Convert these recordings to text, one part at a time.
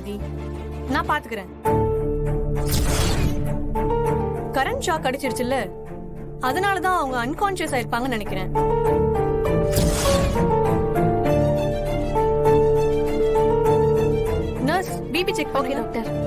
ஆதி, நான் பாத்துக்கிறேன். Current shock அடிச்சிருச்சுல்ல, அதனாலதான் அவங்க அன்கான்சியஸ் ஆயிருப்பாங்கன்னு நினைக்கிறேன். நர்ஸ், பிபி செக் ஓகே பண்ணுங்க. டாக்டர்.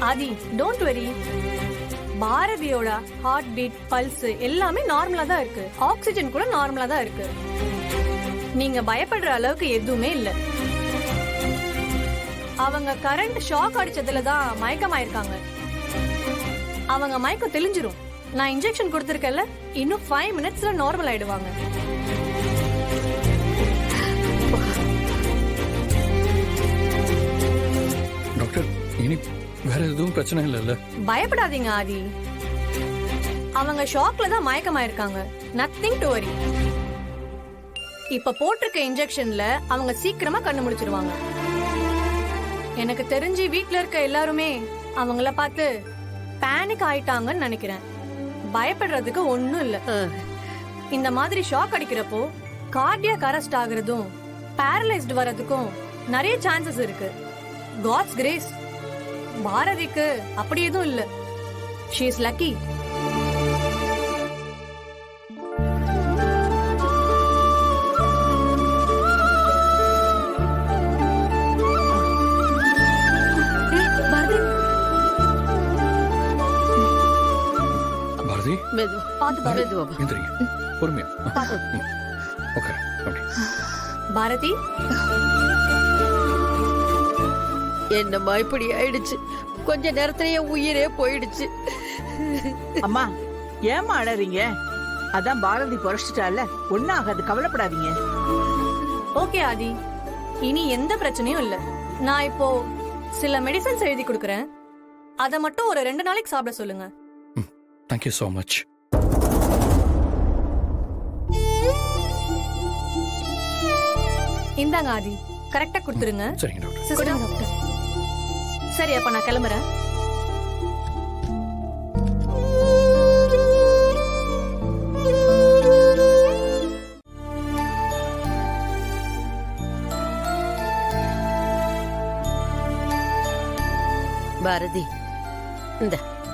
Aadhi, don't worry. பாரதியோட ஹார்ட் பீட், பல்ஸ் எல்லாமே நார்மலா தான் இருக்கு. ஆக்சிஜன் கூட நார்மலா தான் இருக்கு. நீங்க பயப்படுற அளவுக்கு எதுவுமே இல்ல. அவங்க கரண்ட் ஷாக் அடிச்சதுல தான் மயக்கமாயிருக்காங்க. அவங்க மயக்கம் தெளிஞ்சிரும். நான் இன்ஜெக்ஷன் கொடுத்திருக்கேன்ல, இன்னும் 5 மினிட்ஸ்ல நார்மல் ஆயிடுவாங்க. டாக்டர், இனி வேற எதுவும் பிரச்சனை இல்லைல்ல? பயப்படாதீங்க ஆதி, அவங்க ஷாக்ல தான் மயக்கமாயிருக்காங்க. Nothing to worry. இப்ப போட்டிருக்க இன்ஜெக்ஷன்ல அவங்க சீக்கிரமா கண்ணு முடிச்சிருவாங்க. எனக்கு தெரிஞ்சு வீட்ல இருக்க எல்லாருமே அவங்கள பார்த்து பேனிக் ஆயிட்டாங்கன்னு நினைக்கிறேன். பயப்படுறதுக்கு ஒண்ணும் இல்ல. இந்த மாதிரி ஷாக் அடிக்கிறப்போ கார்டியாக் அரெஸ்ட் ஆகுறதும் பேரலைஸ்டு வர்றதுக்கும் நிறைய சான்சஸ் இருக்கு. God's grace. பாரதிக்கு அப்படி எதுவும் இல்ல. She is lucky. பாரதி, மெதுவா பாத்து மெதுவா எந்திரிங்க. பொறுமையா. ஓகே, அப்படி. பாரதி, என்னம்மா இப்படி ஆயிடுச்சு? கொஞ்ச நேரத்திலேயே உயிரே போயிடுச்சு. அம்மா, ஏம்மா அழறீங்க? அதான் பாரதி பொறச்சிட்டால, ஒன்னும் ஆகாது, கவலைப்படாதீங்க. ஓகே ஆதி, இனி எந்த பிரச்சனையும் இல்ல. நான் இப்போ சில மெடிசன்ஸ் எழுதி கொடுக்கறேன். அத மட்டும் ஒரு 2 நாளைக்கு சாப்பிட சொல்லுங்க. Thank you so much. இந்தாங்க ஆதி, கரெக்டா கொடுத்துருங்க. சரிங்க டாக்டர். Sister, doctor. சரி, அப்ப நான் கிளம்புறேன். பாரதி,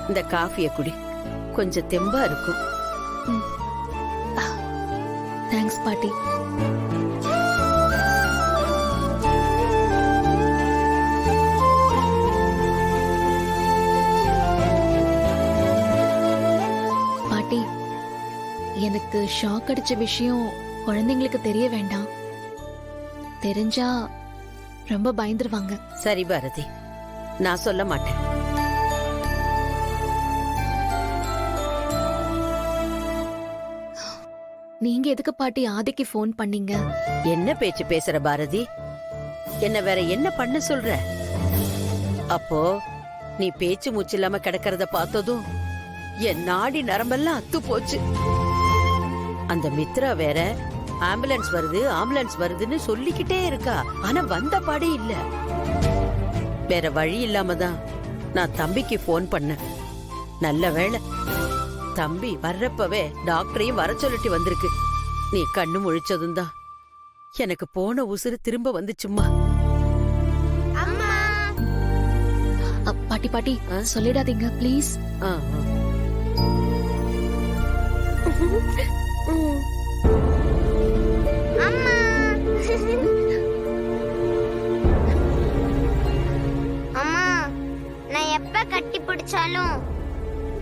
இந்த காஃபிய குடி, கொஞ்சம் தெம்பா இருக்கும். தேங்க்ஸ் பாட்டி. பாட்டி, எனக்கு ஷாக் அடிச்ச விஷயம் குழந்தைங்களுக்கு தெரிய வேண்டாம். தெரிஞ்சா ரொம்ப பயந்துருவாங்க. சரி பாரதி, நான் சொல்ல மாட்டேன். நீங்க எதுக்கு பாட்டி ஆதிக்கு ஃபோன் பண்ணீங்க? என்ன பேச்சு பேசுற பாரதி? என்ன வேற என்ன பண்ண சொல்ற? அப்போ நீ பேச்சு மூச்சு இல்லாம கிடக்கிறத பார்த்ததும் என் நாடி நரம்பெல்லாம் அத்து போச்சு. அந்த மித்ரா வேற ஆம்புலன்ஸ் வருதுன்னு சொல்லிக்கிட்டே இருக்கா. ஆனா வந்த பாடே இல்ல. வேற வழி இல்லாம தான் நான் தம்பிக்கு போன் பண்ணேன். நல்ல வேளை தம்பி வர்றப்பவே டாக்டரையும் வர சொல்லிட்டு வந்திருக்கு. நீ கண்ணு முழிச்சதும் தான் எனக்கு போன உசுறு திரும்ப வந்துச்சும்மா. பாட்டி பாட்டி சொல்லிடாதீங்க ப்ளீஸ். அம்மா, நான் எப்ப கட்டி பிடிச்சாலும்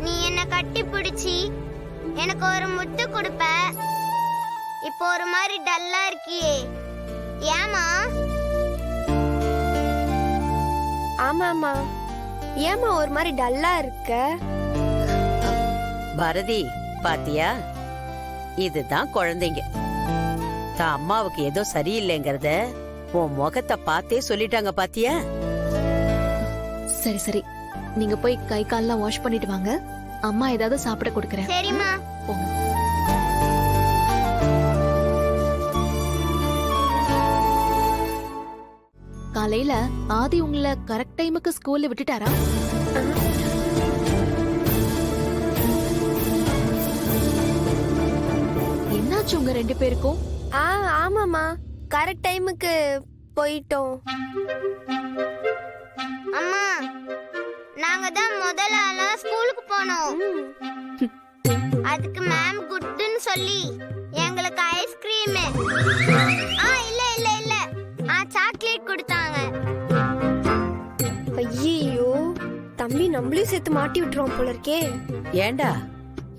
நீ என்ன கட்டி பிடிச்சி எனக்கு ஒரு முத்து கொடுப்ப. இப்போ ஒரு மாதிரி டல்லா இருக்கியே, ஏமா? ஆமாமா, ஏமா ஒரு மாதிரி டல்லா இருக்க? பாரதி, பாத்தியா, இதுதான் குழந்தைங்க. தான் அம்மாவுக்கு ஏதோ சரியில்லைங்கறத உன் முகத்தை பார்த்தே சொல்லிட்டாங்க. பாத்தியா? சரி சரி, நீங்க போய் கை கால்லாம் வாஷ் பண்ணிட்டு வாங்க. அம்மா ஏதாவது சாப்பிட கொடுக்கறேன். சரிம்மா. போங்க. காலையில ஆதி உங்களை கரெக்ட் டைமுக்கு ஸ்கூல்ல விட்டுட்டாரா? என்னாச்சு உங்க 2 பேருக்கும்? ஆமாமா, கரெக்ட் டைமுக்கு போயிட்டோம். அம்மா, நாங்க தான் முதல்ல ஆளா ஸ்கூலுக்கு போனோம். அதுக்கு மேம் குட்னு சொல்லி எங்களுக்கு ஐஸ்கிரீம் இல்ல இல்ல இல்ல சாக்லேட் கொடுத்தாங்க. ஐயோ, தம்பி நம்மளையும் சேர்த்து மாட்டி விட்டுருவோம் போல இருக்கே. ஏண்டா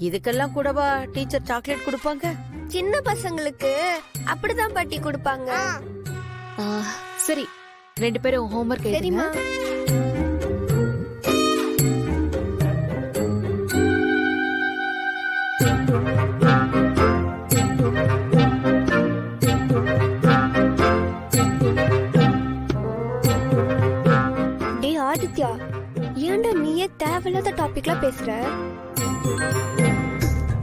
இதுக்கெல்லாம் கூடவா டீச்சர் சாக்லேட் கொடுப்பாங்க? சின்ன பசங்களுக்கு அப்படிதான் பாட்டி கொடுப்பாங்க. ஆ, சரி 2 பேரும் ஹோம்வொர்க் எழுதுங்க. சரிம்மா. டேய் ஆதித்யா, ஏன்டா நீயே தேவையில்லாத டாபிக்லாம் பேசுற?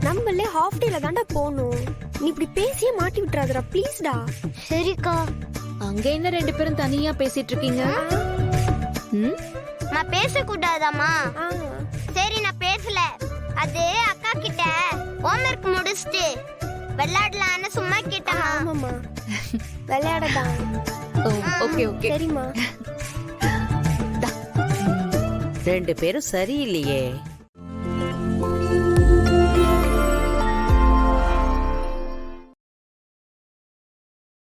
நம்மளே ஹாஃப் டேல தான்டா போகணும். நீ இப்படி பேசியே மாட்டி விட்டுறாதடா ப்ளீஸ்டா. சரிக்கா. அங்க என்ன 2 பேரும் தனியா பேசிட்டு இருக்கீங்க? ம்? நான் பேசக்கூடாதாம்மா? சரி, நான் பேசல. அது அக்கா கிட்ட ஹோம்வொர்க் முடிச்சிட்டு விளையாடலான்னு சும்மா கேட்டேம்மா. ஆமாம்மா, விளையாடதான். ஓ, ஓகே ஓகே. சரிம்மா. 2 பேரும் சரியில்லையே.